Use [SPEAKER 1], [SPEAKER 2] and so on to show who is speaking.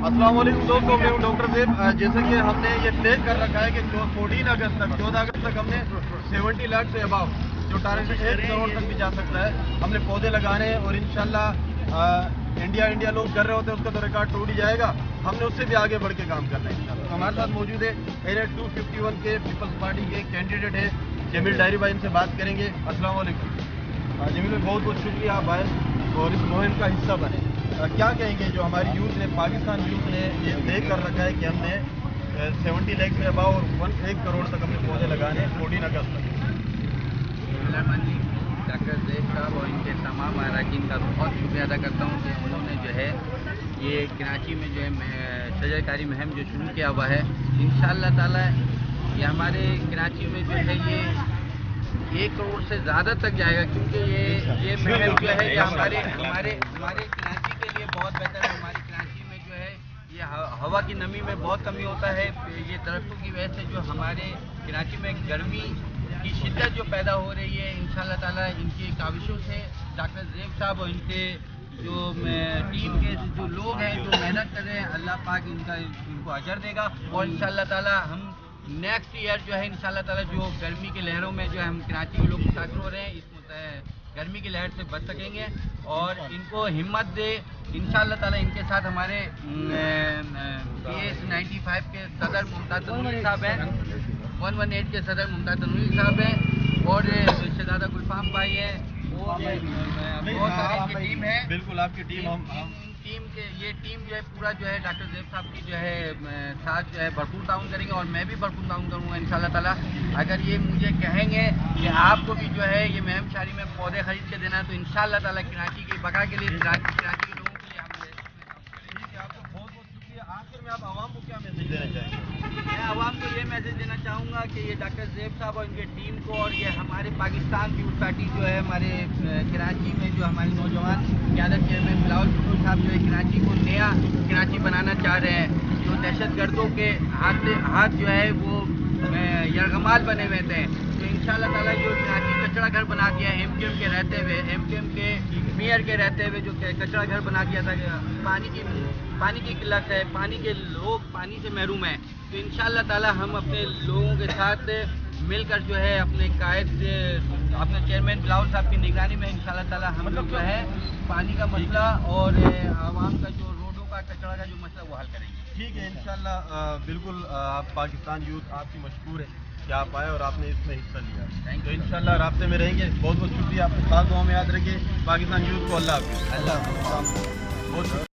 [SPEAKER 1] अस्सलाम वालेकुम दोस्तों, मैं हूं डॉक्टर देव। जैसे कि हमने ये प्लेस कर रखा है कि 14 अगस्त तक 14 अगस्त तक हमने 70 लाख से अबाव जो टारगेट 1 करोड़ तक भी जा सकता है, हमने पौधे लगाने हैं। और इंशाल्लाह इंडिया लोग कर रहे होते हैं, उसका तो रिकॉर्ड टूट ही जाएगा। हमने उससे भी आगे बढ़ के काम करना है इंशाल्लाह। तो हमारे साथ मौजूद है एरिया 251 के पीपल्स पार्टी के कैंडिडेट है जमील डायरी भाई, इनसे बात करेंगे। अस्सलाम वालेकुम जमील भाई, बहुत बहुत शुक्रिया आप आए और इस मुहिम का हिस्सा बने। क्या कहेंगे जो हमारी यूथ ने, पाकिस्तान यूथ ने ये तय कर रखा है कि हमने 70 लाख से अबाव और 1 करोड़ तक अपने पौधे लगाने 14 अगस्त तक।
[SPEAKER 2] डॉक्टर जैब साहब और इनके तमाम अरकान का बहुत शुक्रिया अदा करता हूँ कि उन्होंने जो है ये कराची में जो है शजरकारी मुहिम जो शुरू किया हुआ है। इंशाअल्लाह ताला ये हमारे कराची में जो है ये 1 करोड़ से ज़्यादा तक जाएगा, क्योंकि ये मुहिम जो है ये हमारे कराची के लिए बहुत बेहतर है। हमारी कराची में जो है ये हवा की नमी में बहुत कमी होता है। ये दरख्तों की वजह से जो हमारे कराची में गर्मी की शिद्दत जो पैदा हो रही है, इंशाअल्लाह ताला इनकी काविशों से डॉक्टर जैब साहब और इनके जो टीम के जो लोग हैं जो मेहनत कर रहे हैं, अल्लाह पाक इनको अजर देगा। और इंशाअल्लाह ताला हम नेक्स्ट ईयर जो है इंशाअल्लाह ताला जो गर्मी की लहरों में जो है हम कराची के लोग मुतासर हो रहे हैं, इस गर्मी की लहर से बच सकेंगे। और इनको हिम्मत दे इंशाअल्लाह ताला। इनके साथ हमारे PS 95 के सदर मुमताज़ तनवीर साहब हैं, 118 के सदर मुमताज़ तनवीर साहब हैं, और शहजादा गुलफाम भाई हैं, और बहुत सारी इनकी टीम है।
[SPEAKER 1] बिल्कुल आपकी टीम
[SPEAKER 2] ये टीम जो है पूरा जो है डॉक्टर जैब साहब की जो है साथ जो है भरपूर ताउन करेंगे, और मैं भी भरपूर ताउन करूँगा इंशाअल्लाह ताला। अगर ये मुझे कहेंगे कि आपको भी जो है ये महम शारी में पौधे खरीद के देना है, तो इंशाअल्लाह ताला कराची की बका के लिए, कराची के लोगों के लिए हम
[SPEAKER 1] ठीक है। आपको बहुत बहुत शुक्रिया। आखिर में आप आवाम को क्या मैसेज देना चाहेंगे?
[SPEAKER 2] मैं आवाम को ये मैसेज देना चाहूँगा कि ये डॉक्टर जैब साहब और इनके टीम को, और ये हमारे पाकिस्तान यूथ पार्टी जो है हमारे कराची में जो हमारे नौजवान क़यादत चेयरमैन बिलावल भुट्टो साहब जो है कराची को नया कराची बनाना चाह रहे हैं। जो दहशतगर्दों के हाथ जो है वो यरगमाल बने हुए थे, तो इंशाअल्लाह ताला जो कराची कचरा घर बना दिया है MKM के रहते हुए, MKM के मेयर के रहते हुए जो कचरा घर बना दिया था, पानी की किल्लत है, पानी के लोग पानी से महरूम हैं। तो इंशाअल्लाह ताला हम अपने लोगों के साथ मिलकर जो है अपने कायद अपने चेयरमैन बिलावल साहब की निगरानी में इंशाअल्लाह ताला हम लोग जो है पानी का मसला और आवाम का जो रोडों का कचरा का जो मसला वो हल करेंगे।
[SPEAKER 1] ठीक है इंशाअल्लाह। बिल्कुल आप पाकिस्तान यूथ आपकी मशकूर है कि आप आए और आपने इसमें हिस्सा लिया। तो इंशाअल्लाह राब्ते में रहेंगे। बहुत बहुत शुक्रिया। आपको खास दुआ में याद रखिए। पाकिस्तान यूथ को अल्लाह हाफ़िज़।
[SPEAKER 2] अल्लाह
[SPEAKER 1] बहुत